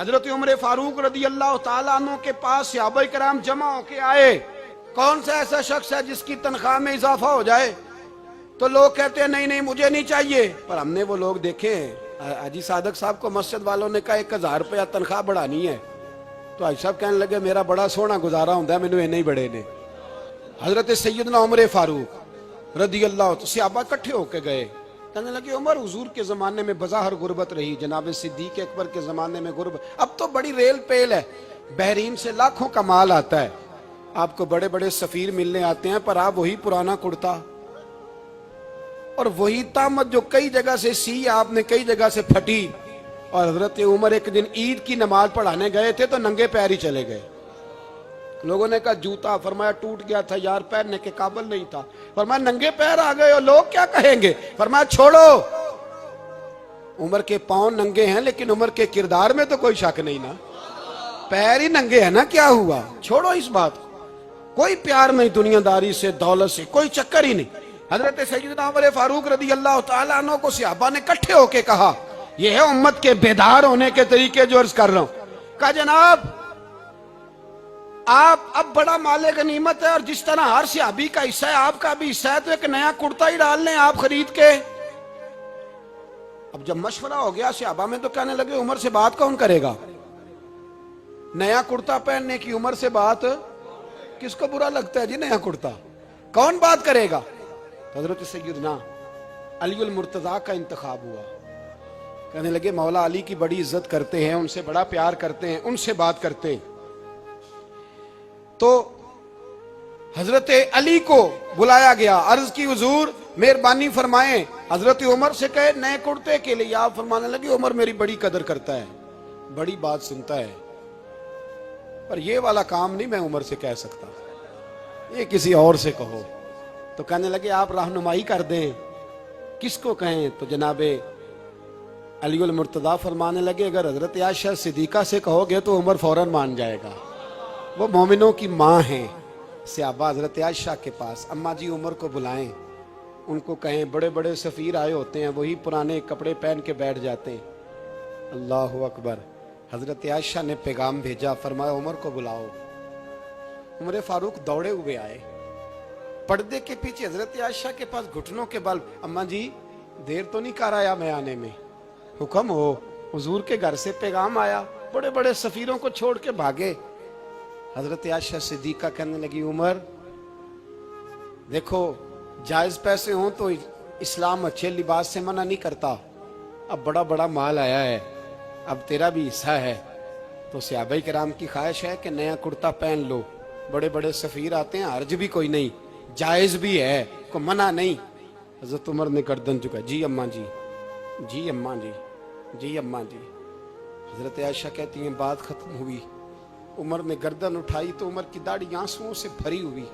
حضرت عمر فاروق رضی اللہ تعالیٰ عنہ کے پاس صحابہ کرام جمع ہو کے آئے. کون سا ایسا شخص ہے جس کی تنخواہ میں اضافہ ہو جائے؟ تو لوگ کہتے ہیں نہیں نہیں مجھے نہیں چاہیے. پر ہم نے وہ لوگ دیکھے ہیں. حاجی صادق صاحب کو مسجد والوں نے کہا 1000 روپیہ تنخواہ بڑھانی ہے تو حاجی صاحب کہنے لگے میرا بڑا سونا گزارا ہوتا ہے مینوں نہیں بڑے نے. حضرت سیدنا عمر فاروق رضی اللہ تو صحابہ اکٹھے ہو کے گئے. کہنے لگے عمر حضور کے زمانے میں بظاہر غربت رہی, جناب صدیق اکبر کے زمانے میں غربت, اب تو بڑی ریل پیل ہے, بحرین سے لاکھوں کا مال آتا ہے, آپ کو بڑے بڑے سفیر ملنے آتے ہیں, پر آپ وہی پرانا کرتا اور وہی تامت جو کئی جگہ سے سی آپ نے کئی جگہ سے پھٹی. اور حضرت عمر ایک دن عید کی نماز پڑھانے گئے تھے تو ننگے پیر ہی چلے گئے. لوگوں نے کہا جوتا, فرمایا ٹوٹ گیا تھا یار, پہننے کے قابل نہیں تھا. فرمایا ننگے پیر آ گئے اور لوگ کیا کہیں گے؟ فرمایا چھوڑو, عمر کے پاؤں ننگے ہیں لیکن عمر کے کردار میں تو کوئی شک نہیں نا, پیر ہی ننگے ہیں نا, کیا ہوا, چھوڑو اس بات کو. کوئی پیار نہیں دنیا داری سے, دولت سے, کوئی چکر ہی نہیں. حضرت سیدنا عمر فاروق رضی اللہ تعالیٰ عنہ کو صحابہ نے اکٹھے ہو کے کہا, یہ ہے امت کے بیدار ہونے کے طریقے جو عرض کر رہا ہوں. کہا جناب آپ اب بڑا مال غنیمت ہے اور جس طرح ہر صحابی کا حصہ ہے آپ کا بھی حصہ ہے, تو ایک نیا کرتا ہی ڈال لیں آپ خرید کے. اب جب مشورہ ہو گیا صحابہ میں تو کہنے لگے عمر سے بات کون کرے گا؟ نیا کرتا پہننے کی عمر سے بات کس کو برا لگتا ہے جی؟ نیا کرتا کون بات کرے گا؟ حضرت سیدنا علی المرتضیٰ کا انتخاب ہوا. کہنے لگے مولا علی کی بڑی عزت کرتے ہیں, ان سے بڑا پیار کرتے ہیں, ان سے بات کرتے ہیں. تو حضرت علی کو بلایا گیا, عرض کی حضور مہربانی فرمائیں. حضرت عمر سے کہے نئے کرتے کے لیے, آپ فرمانے لگے عمر میری بڑی قدر کرتا ہے, بڑی بات سنتا ہے, پر یہ والا کام نہیں میں عمر سے کہہ سکتا, یہ کسی اور سے کہو. تو کہنے لگے آپ رہنمائی کر دیں, کس کو کہیں؟ تو جناب علی المرتضیٰ فرمانے لگے اگر حضرت عائشہ صدیقہ سے کہو گے تو عمر فوراً مان جائے گا, وہ مومنوں کی ماں ہیں. صحابہ حضرت عائشہ کے پاس, اماں جی عمر کو بلائیں, ان کو کہیں بڑے بڑے سفیر آئے ہوتے ہیں, وہی پرانے کپڑے پہن کے بیٹھ جاتے ہیں. اللہ اکبر. حضرت عائشہ نے پیغام بھیجا, فرمایا عمر کو بلاؤ. عمر فاروق دوڑے ہوئے آئے, پردے کے پیچھے حضرت عائشہ کے پاس گھٹنوں کے بل, اماں جی دیر تو نہیں کر آیا میں آنے میں؟ حکم ہو, حضور کے گھر سے پیغام آیا, بڑے بڑے سفیروں کو چھوڑ کے بھاگے. حضرت عائشہ صدیقہ کہنے لگی عمر دیکھو جائز پیسے ہوں تو اسلام اچھے لباس سے منع نہیں کرتا, اب بڑا بڑا مال آیا ہے, اب تیرا بھی حصہ ہے, تو صحابہ کرام کی خواہش ہے کہ نیا کرتا پہن لو, بڑے بڑے سفیر آتے ہیں, حرج بھی کوئی نہیں, جائز بھی ہے, کوئی منع نہیں. حضرت عمر نے گردن جھکا, جی اماں جی, جی اماں جی, جی اماں جی. حضرت عائشہ کہتی ہیں بات ختم ہوئی, عمر نے گردن اٹھائی تو عمر کی داڑھی آنسوؤں سے بھری ہوئی.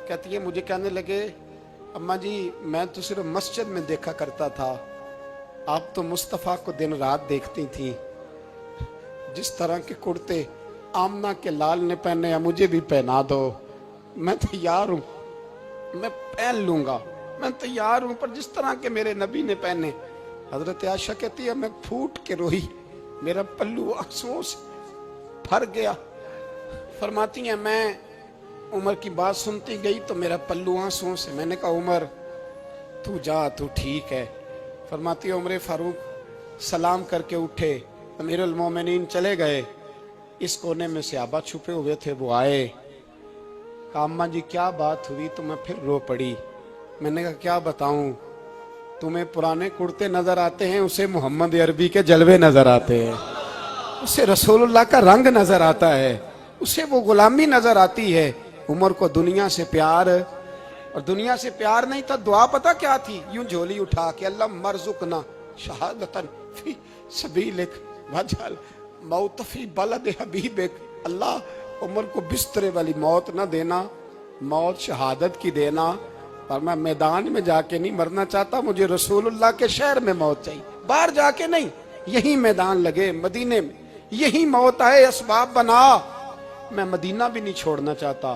کہتی ہے مجھے کہنے لگے اماں جی میں تو صرف مسجد میں دیکھا کرتا تھا, آپ تو مصطفیٰ کو دن رات دیکھتی تھیں, جس طرح کے کرتے آمنہ کے لال نے پہنے ہیں مجھے بھی پہنا دو, میں تیار ہوں, میں پہن لوں گا, میں تیار ہوں, پر جس طرح کے میرے نبی نے پہنے. حضرت عائشہ کہتی ہے میں پھوٹ کے روئی, میرا پلو آنسوؤں سے بھر گیا. فرماتی ہیں میں عمر کی بات سنتی گئی تو میرا پلو آنسوؤں سے, میں نے کہا عمر تو جا, تو ٹھیک ہے. فرماتی ہے عمر فاروق سلام کر کے اٹھے, امیر المومنین چلے گئے. اس کونے میں صحابہ چھپے ہوئے تھے, وہ آئے, کہا اماں جی کیا بات ہوئی؟ تو میں پھر رو پڑی. میں نے کہا کیا بتاؤں, تمہیں پرانے کرتے نظر آتے ہیں, اسے محمد عربی کے جلوے نظر آتے ہیں, اسے رسول اللہ کا رنگ نظر آتا ہے, اسے وہ غلامی نظر آتی ہے. عمر کو دنیا سے پیار, اور دنیا سے پیار نہیں تھا, دعا پتہ کیا تھی؟ یوں جھولی اٹھا کے اللہ مرزقنا شہادتن فی سبیلک وجعل موت فی بلد حبیبک. اللہ عمر کو بسترے والی موت نہ دینا, موت شہادت کی دینا, اور میں میدان میں جا کے نہیں مرنا چاہتا, مجھے رسول اللہ کے شہر میں موت چاہیے, باہر جا کے نہیں, یہی میدان لگے مدینے میں, یہی موت آئے, اسباب بنا, میں مدینہ بھی نہیں چھوڑنا چاہتا.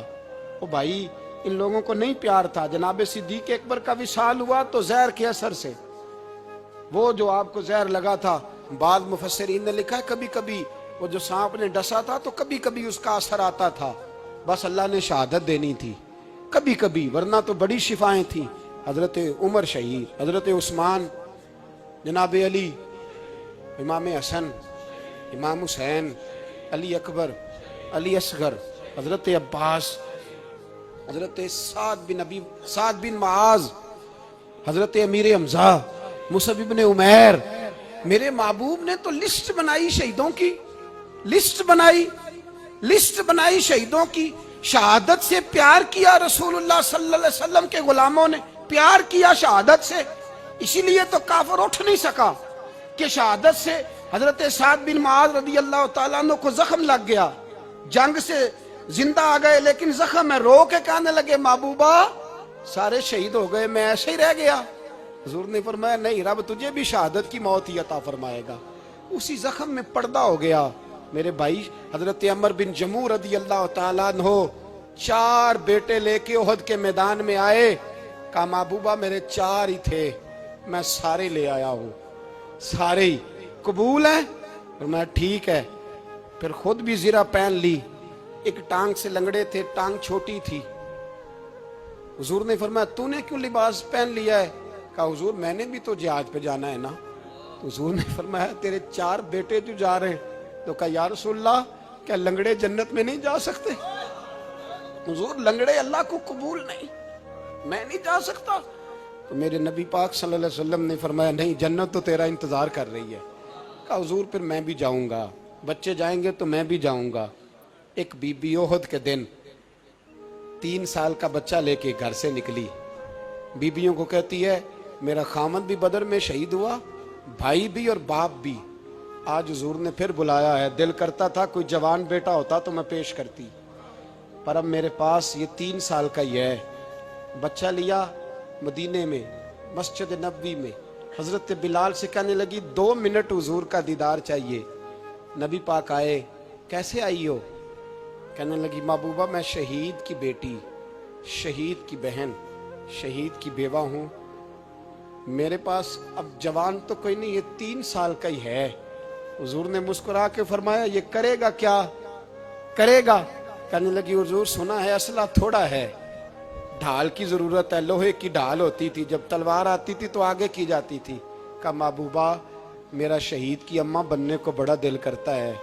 او بھائی ان لوگوں کو نہیں پیار تھا. جناب صدیق اکبر کا وصال ہوا تو زہر کے اثر سے, وہ جو آپ کو زہر لگا تھا بعض मुफस्सिरीन ने लिखा है कभी कभी वो जो सांप ने डसा था तो कभी कभी उसका असर आता था, बस अल्लाह ने शहादत देनी थी कभी कभी, वरना तो बड़ी शिफाएं थी। हजरत उमर शहीद, हजरत उस्मान, जनाब अली, इमाम हसन, इमाम हुसैन, अली अकबर, अली असगर, हजरत अब्बास, हजरत साद बिन माज, हजरत अमीर हमजा, मुसअब इब्न उमैर। मेरे महबूब ने तो लिस्ट बनाई शहीदों की, लिस्ट बनाई शहीदों की। शहादत से प्यार किया रसूलुल्लाह सल्लल्लाहु अलैहि वसल्लम के गुलामों ने, प्यार किया शहादत से, इसीलिए तो काफिर उठ नहीं सका कि शहादत से हजरत साद बिन मुआज रदी अल्लाह तआला अन्हु को जख्म लग गया, जंग से जिंदा आ गए लेकिन जख्म है, रो के कहने लगे महबूबा सारे शहीद हो गए, मैं ऐसे ही रह गया। हुजूर ने फरमाया नहीं, रब तुझे भी शहादत की मौत ही अता फरमाएगा। उसी जख्म में पर्दा हो गया। मेरे भाई हजरत अमर बिन जमू रदी अल्लाह तआला अन्हु 4 बेटे लेके ओहद के मैदान में आए, कहा महबूबा मेरे 4 ही थे, मैं सारे ले आया हूं, सारे ही कबूल है? और मैं ठीक है। फिर खुद भी जीरा पहन ली, एक टांग से लंगड़े थे, टांग छोटी थी। हुजूर ने फरमाया तूने क्यों लिबास पहन लिया है? कहा हुजूर मैंने भी तो जिहाद पे जाना है ना। तो हुजूर ने फरमाया तेरे 4 बेटे जो जा रहे हैं। तो कहा या रसूलल्लाह क्या लंगड़े जन्नत में नहीं जा सकते? हुजूर लंगड़े अल्लाह को कबूल नहीं, मैं नहीं जा सकता। तो मेरे नबी पाक सल्लल्लाहु अलैहि वसल्लम ने फरमाया नहीं, जन्नत तो तेरा इंतजार कर रही है। कहा हुजूर फिर मैं भी जाऊंगा, बच्चे जाएंगे तो मैं भी जाऊंगा। एक बीबी ओहद के दिन 3 साल का बच्चा लेके घर से निकली, बीबियों को कहती है मेरा खामद भी बदर में शहीद हुआ, भाई भी और बाप भी। आज हुजूर ने फिर बुलाया है, दिल करता था कोई जवान बेटा होता तो मैं पेश करती, पर अब मेरे पास ये 3 साल का ही है। बच्चा लिया मदीने में मस्जिद नबवी में, हजरत बिलाल से कहने लगी 2 मिनट हुजूर का दीदार चाहिए। नबी पाक आए, कैसे आई हो? कहने लगी महबूबा मैं शहीद की बेटी, शहीद की बहन, शहीद की बेवा हूं, मेरे पास अब जवान तो कोई नहीं, ये 3 साल का ही है। हुजूर ने मुस्कुरा के फरमाया ये करेगा क्या करेगा? कहने लगी हुजूर सुना है असला थोड़ा है, ढाल की जरूरत है, लोहे की ढाल होती थी, जब तलवार आती थी तो आगे की जाती थी। कहा महबूबा मेरा शहीद की अम्मा बनने को बड़ा दिल करता है,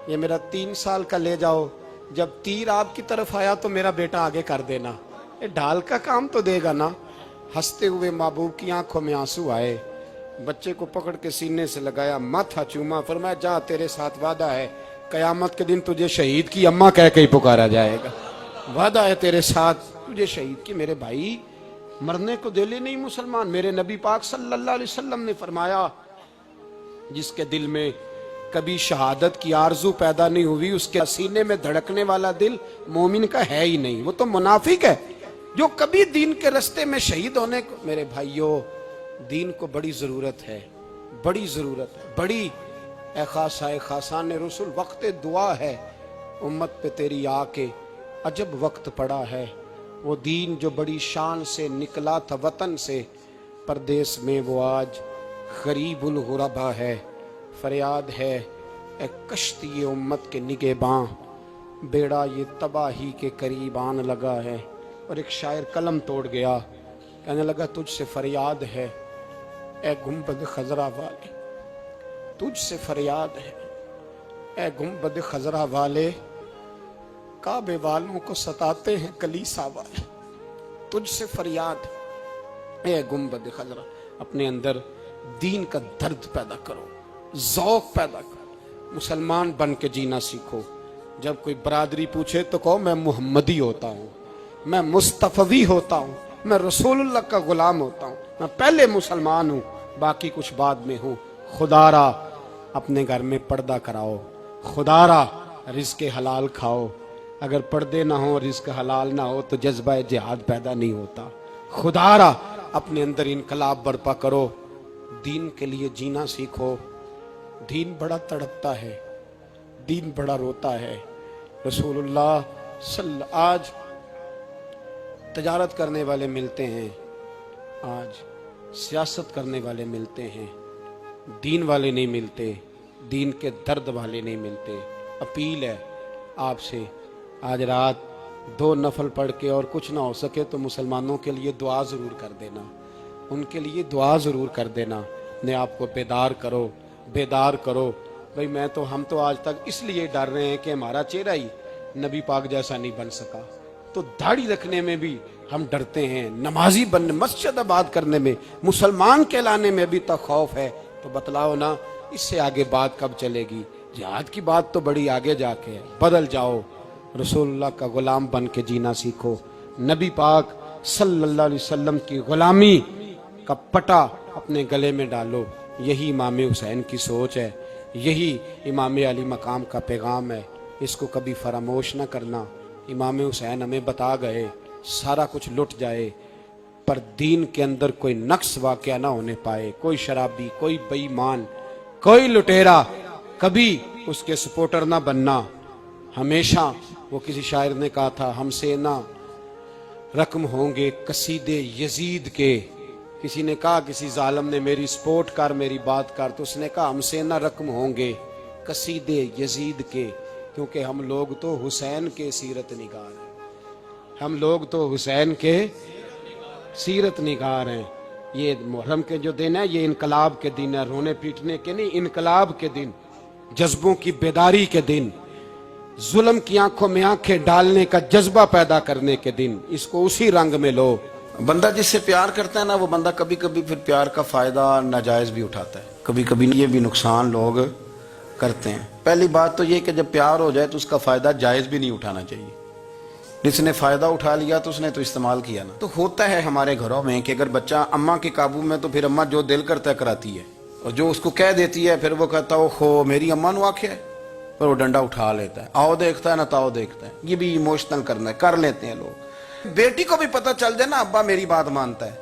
ये मेरा 3 साल का ले जाओ, जब तीर आपकी तरफ आया तो मेरा बेटा आगे कर देना, ये ढाल का काम तो देगा ना। हंसते हुए महबूब की आंखों में आंसू आए, बच्चे को पकड़ के सीने से लगाया, माथा चूमा, फरमाया जा तेरे साथ वादा है, कयामत के दिन तुझे शहीद की अम्मा कह के ही पुकारा जाएगा, वादा है तेरे साथ तुझे शहीद की। मेरे भाई मरने को दिल ही नहीं मुसलमान। मेरे नबी पाक सल्लल्लाहु अलैहि वसल्लम ने फरमाया जिसके दिल में कभी शहादत की आरजू पैदा नहीं हुई, उसके सीने में धड़कने वाला दिल मोमिन का है ही नहीं, वो तो मुनाफिक है। जो कभी दीन के रास्ते में शहीद होने को, मेरे भाइयों दीन को बड़ी जरूरत है, बड़ी जरूरत है, बड़ी। ए खासान रसूल वक्त दुआ है, उम्मत पे तेरी आके अजब वक्त पड़ा है। वो दीन जो बड़ी शान से निकला था वतन से, परदेश में वो आज गरीबुल गुरबा है। फरियाद है ए कश्ती उम्मत के निगहबां, बेड़ा ये तबाही के करीब आन लगा है। और एक शायर कलम तोड़ गया, कहने लगा तुझसे फरियाद है ए गुंबद खजरा वाले, तुझसे फरियाद है ए गुंबद खजरा वाले, काबे वालों को सताते हैं कलीसा वाले। तुझसे फरियाद ए गुंबद खजरा। अपने अंदर दीन का दर्द पैदा करो, ज़ौक़ पैदा करो, मुसलमान बन के जीना सीखो। जब कोई बरादरी पूछे तो कहो मैं मुहम्मदी होता हूँ, मैं मुस्तफ़वी होता हूँ, मैं रसूलुल्लाह का गुलाम होता हूँ, मैं पहले मुसलमान हूँ, बाकी कुछ बाद में हूँ। खुदारा अपने घर में पर्दा कराओ, खुदारा रिज़्क़ हलाल खाओ। अगर पर्दे ना हो, रिज़्क़ हलाल ना हो तो जज्बा जिहाद पैदा नहीं होता। खुदारा अपने अंदर इनकलाब बर्पा करो, दीन के लिए जीना सीखो। दीन बड़ा तड़पता है, दीन बड़ा रोता है। रसूलुल्लाह आज तजारत करने वाले मिलते हैं, आज सियासत करने वाले मिलते हैं, दीन वाले नहीं मिलते, दीन के दर्द वाले नहीं मिलते। अपील है आपसे, आज रात 2 नफल पढ़ के और कुछ ना हो सके तो मुसलमानों के लिए दुआ ज़रूर कर देना, उनके लिए दुआ ज़रूर कर देना। ने आपको बेदार करो, बेदार करो। भाई मैं तो, हम तो आज तक इसलिए डर रहे हैं कि हमारा चेहरा ही नबी पाक जैसा नहीं बन सका, तो दाढ़ी रखने में भी हम डरते हैं, नमाजी बनने, मस्जिद आबाद करने में, मुसलमान कहलाने में भी तक खौफ है। तो बतलाओ ना, इससे आगे बात कब चलेगी? जिहाद की बात तो बड़ी आगे जाके है। बदल जाओ, रसूलुल्लाह का गुलाम बन के जीना सीखो, नबी पाक सल्लल्लाहु अलैहि वसल्लम की गुलामी का पटा अपने गले में डालो। यही इमाम हुसैन की सोच है, यही इमाम अली मकाम का पैगाम है। इसको कभी फरामोश ना करना। इमाम हुसैन हमें बता गए, सारा कुछ लुट जाए पर दीन के अंदर कोई नक्स वाक़या ना होने पाए। कोई शराबी, कोई बेईमान, कोई लुटेरा कभी उसके सपोर्टर ना बनना। हमेशा, वो किसी शायर ने कहा था, हमसे ना रकम होंगे कसीदे यजीद के। किसी ने कहा, किसी जालिम ने, मेरी सपोर्ट कर, मेरी बात कर, तो उसने कहा हमसे ना रकम होंगे कसीदे यजीद के, क्योंकि हम लोग तो हुसैन के सीरत निगार हैं। हम लोग तो हुसैन के सीरत निगार हैं। ये मुहर्रम के जो दिन है, ये इनकलाब के दिन है, रोने पीटने के नहीं, इनकलाब के दिन, जज्बों की बेदारी के दिन, जुल्म की आंखों में आंखें डालने का जज्बा पैदा करने के दिन। इसको उसी रंग में लो। बंदा जिससे प्यार करता है ना, वो बंदा कभी कभी फिर प्यार का फायदा नाजायज भी उठाता है, कभी कभी ये भी नुकसान लोग करते हैं। पहली बात तो ये कि जब प्यार हो जाए तो उसका फायदा जायज भी नहीं उठाना चाहिए। जिसने फायदा उठा लिया तो उसने तो इस्तेमाल किया ना। तो होता है हमारे घरों में कि अगर बच्चा अम्मा के काबू में, तो फिर अम्मा जो दिल करता है कराती है, और जो उसको कह देती है फिर वो कहता है ओहो मेरी अम्मा ने आख्या है, पर वो डंडा उठा लेता है। आओ देखता है ना ताओ देखता है। ये भी इमोशनल करना है, कर लेते हैं लोग। बेटी को भी पता चल जाए ना अब्बा मेरी बात मानता है,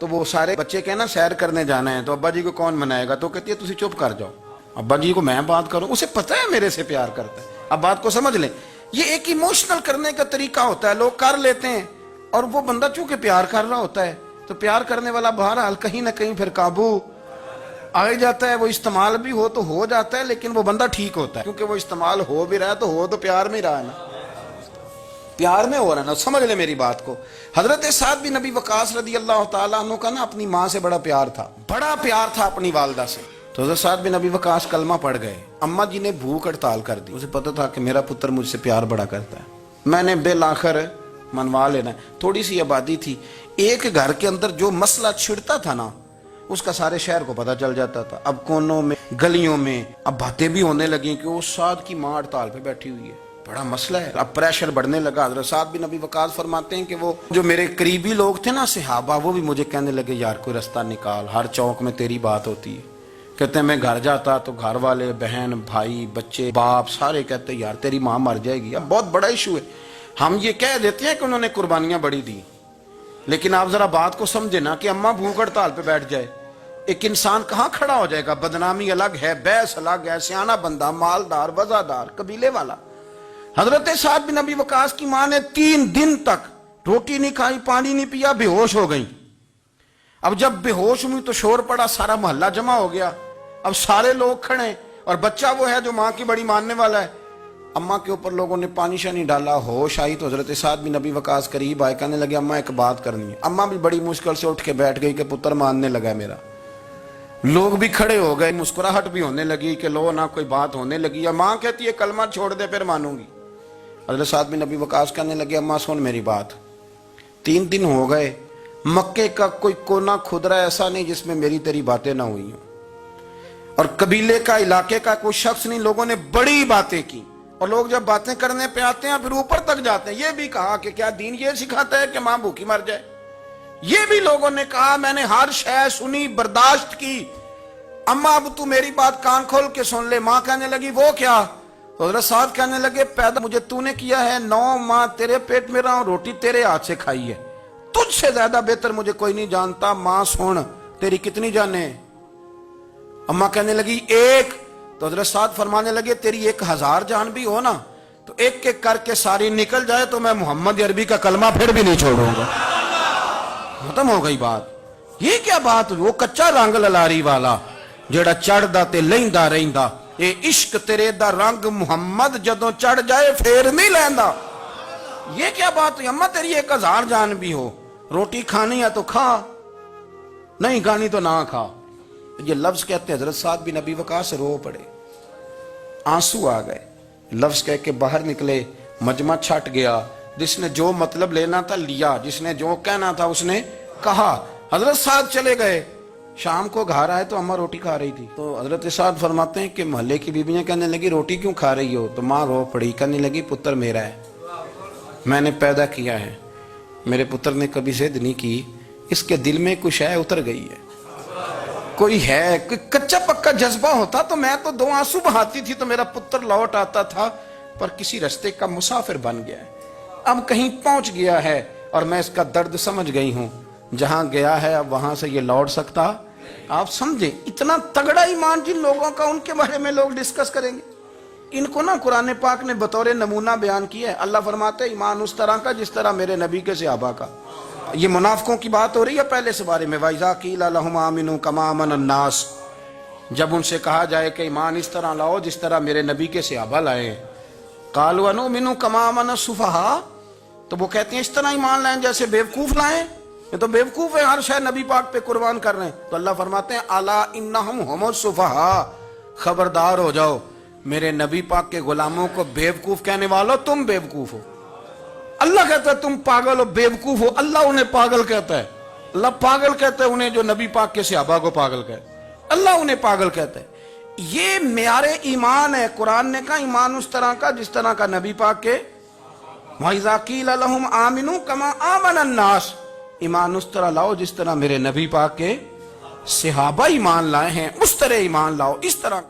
तो वो सारे बच्चे कहना सैर करने जाना है, तो अब्बा जी को कौन मनाएगा? तो कहती है तुसी चुप कर जाओ, अब्बा जी को मैं बात करूं। उसे पता है मेरे से प्यार करता है। अब बात को समझ लें, ये एक इमोशनल करने का तरीका होता है, लोग कर लेते हैं। और वो बंदा चूंकि प्यार कर रहा होता है, तो प्यार करने वाला बहरहाल कहीं ना कहीं फिर काबू आ जाता है। वो इस्तेमाल भी हो तो हो जाता है, लेकिन वो बंदा ठीक होता है, क्योंकि वो इस्तेमाल हो भी रहा है तो हो तो प्यार में रहा है ना, प्यार में हो रहा है ना। समझ ले मेरी बात को। हजरत साद बिन नबी वकास रदी अल्लाह तआला अन्हु का ना अपनी माँ से बड़ा प्यार था, बड़ा प्यार था अपनी वालदा से। तो हजरत साद बिन नबी वकास कलमा पढ़ गए। अम्मा जी ने भूख हड़ताल कर दी। उसे पता था कि मेरा पुत्र मुझसे प्यार बड़ा करता है, मैंने बिल आखिर मनवा लेना है। थोड़ी सी आबादी थी, एक घर के अंदर जो मसला छिड़ता था ना, उसका सारे शहर को पता चल जाता था। अब कोनों में, गलियों में अब बातें भी होने लगी कि वो साद की माँ हड़ताल पे बैठी हुई है, बड़ा मसला है। अब प्रेशर बढ़ने लगा। हज़रत साद बिन नबी वकास फरमाते हैं कि वो जो मेरे करीबी लोग थे ना, सहाबा, वो भी मुझे कहने लगे यार कोई रास्ता निकाल, हर चौक में तेरी बात होती है। कहते हैं मैं घर जाता तो घर वाले, बहन, भाई, बच्चे, बाप सारे कहते यार तेरी माँ मर जाएगी। अब बहुत बड़ा इशू है। हम ये कह देते हैं कि उन्होंने कुर्बानियां बड़ी दी, लेकिन आप जरा बात को समझे ना कि अम्मा भूख हड़ताल पे बैठ जाए, एक इंसान कहाँ खड़ा हो जाएगा? बदनामी अलग है, बहस अलग है, सियाना बंदा, मालदार, वजादार, कबीले वाला। हजरत साद बिन नबी वकास की माँ ने 3 दिन तक रोटी नहीं खाई, पानी नहीं पिया, बेहोश हो गई। अब जब बेहोश हुई तो शोर पड़ा, सारा मोहल्ला जमा हो गया। अब सारे लोग खड़े, और बच्चा वो है जो माँ की बड़ी मानने वाला है। अम्मा के ऊपर लोगों ने पानी शानी डाला, होश आई तो हजरत साद बिन नबी वकास करीब आए, कहने लगे अम्मा एक बात करनी है। अम्मा भी बड़ी मुश्किल से उठ के बैठ गई कि पुत्र मानने लगा मेरा। लोग भी खड़े हो गए, मुस्कुराहट भी होने लगी कि लो ना कोई बात होने लगी। माँ कहती है कलमा छोड़ दे फिर मानूंगी। हजरत साद बिन नबी वकास कहने लगे अम्मा सुन मेरी बात, 3 दिन हो गए, मक्के का कोई कोना खुदरा ऐसा नहीं जिसमें मेरी तेरी बातें ना हुई हो, और कबीले का, इलाके का कोई शख्स नहीं, लोगों ने बड़ी बातें की। और लोग जब बातें करने पे आते हैं फिर ऊपर तक जाते हैं। ये भी कहा कि क्या दीन ये सिखाता है कि मां भूखी मर जाए? ये भी लोगों ने कहा, मैंने हर शय सुनी, बर्दाश्त की। अम्मा अब तू मेरी बात कान खोल के सुन ले। मां कहने लगी वो क्या? तो हजरत साद कहने लगे पैदा मुझे तूने किया है, 9 माह तेरे पेट में रहा हूं, रोटी तेरे हाथ से खाई है, तुझसे ज्यादा बेहतर मुझे कोई नहीं जानता। मां सुन, तेरी कितनी जाने? अम्मा कहने लगी 1। तो हजरत साद फरमाने लगे तेरी 1000 जान भी हो ना, तो एक एक करके सारी निकल जाए तो मैं मोहम्मद अरबी का कलमा फिर भी नहीं छोड़ूंगा। खत्म हो गई बात। ये क्या बात? वो कच्चा रंग ललारी वाला, ਜਿਹੜਾ ਚੜਦਾ ਤੇ ਲੈਂਦਾ ਰਹਿੰਦਾ। ਇਹ ਇਸ਼ਕ ਤੇਰੇ ਦਾ ਰੰਗ ਮੁਹੰਮਦ ਜਦੋਂ ਚੜ ਜਾਏ ਫੇਰ ਨਹੀਂ ਲੈਂਦਾ। یہ کیا بات ہوئی؟ اماں تیری 1000 جان بھی ہو، روٹی کھانی ہے تو کھا، نہیں کھانی تو نہ کھا۔ یہ لفظ کہتے ہیں حضرت سعد بن ابی وقاص رو پڑے، آنسو آ گئے، لفظ کہہ کے باہر نکلے، مجمع چھٹ گیا، جس نے جو مطلب لینا تھا لیا، جس نے جو کہنا تھا اس نے کہا۔ حضرت سعد چلے گئے، شام کو گھر آئے تو اماں روٹی کھا رہی تھی، تو حضرت سعد فرماتے ہیں کہ محلے کی بیویاں کہنے لگی روٹی کیوں کھا رہی ہو؟ تو ماں رو پڑی، کہنے لگی پتر میرا ہے، میں نے پیدا کیا ہے، میرے پتر نے کبھی ضد نہیں کی، اس کے دل میں کچھ ہے اتر گئی ہے، کوئی ہے، کوئی کچا پکا جذبہ ہوتا تو میں تو 2 آنسو بہاتی تھی تو میرا پتر لوٹ آتا تھا، پر کسی رستے کا مسافر بن گیا ہے، اب کہیں پہنچ گیا ہے اور میں اس کا درد سمجھ گئی ہوں، جہاں گیا ہے اب وہاں سے یہ لوٹ سکتا۔ آپ سمجھیں اتنا تگڑا ایمان جن لوگوں کا، ان کے بارے میں لوگ ڈسکس کریں گے۔ ان کو نا قرآن پاک نے بطور نمونہ بیان کیا ہے۔ اللہ فرماتے ہیں ایمان اس طرح کا جس طرح میرے نبی کے صحابہ کا۔ یہ منافقوں کی بات ہو رہی ہے پہلے سے بارے میں، وَإِذَا قِيلَ لَهُمْ آمِنُوا كَمَا آمَنَ النَّاسُ، جب ان سے کہا جائے کہ ایمان اس طرح لاؤ جس طرح میرے نبی کے صحابہ لائے، قَالُوا أَنُؤْمِنُ كَمَا آمَنَ السُّفَهَاءُ، تو وہ کہتے ہیں اس طرح ایمان لائیں جیسے بیوقوف لائیں، یہ تو بیوقوف ہے، ہر شے نبی پاک پہ قربان کر رہے ہیں۔ تو اللہ فرماتے ہیں الا انہم هم السفہاء، خبردار ہو جاؤ میرے نبی پاک کے غلاموں کو بیوقوف کہنے والوں تم بیوقوف ہو۔ اللہ کہتا ہے تم پاگل ہو، بیوقوف ہو، اللہ انہیں پاگل کہتا ہے، اللہ پاگل کہتا ہے انہیں جو نبی پاک کے صحابہ کو پاگل کہتا ہے، اللہ انہیں پاگل کہتا ہے۔ یہ معیار ایمان ہے، قرآن نے کہا ایمان اس طرح کا جس طرح کا نبی پاک کے۔ وَإِذَا قِيلَ لَهُمْ آمِنُوا كَمَا آمَنَ النَّاسُ، ایمان اس طرح لاؤ جس طرح میرے نبی پاک کے صحابہ ایمان لائے ہیں، اس طرح ایمان لاؤ، اس طرح۔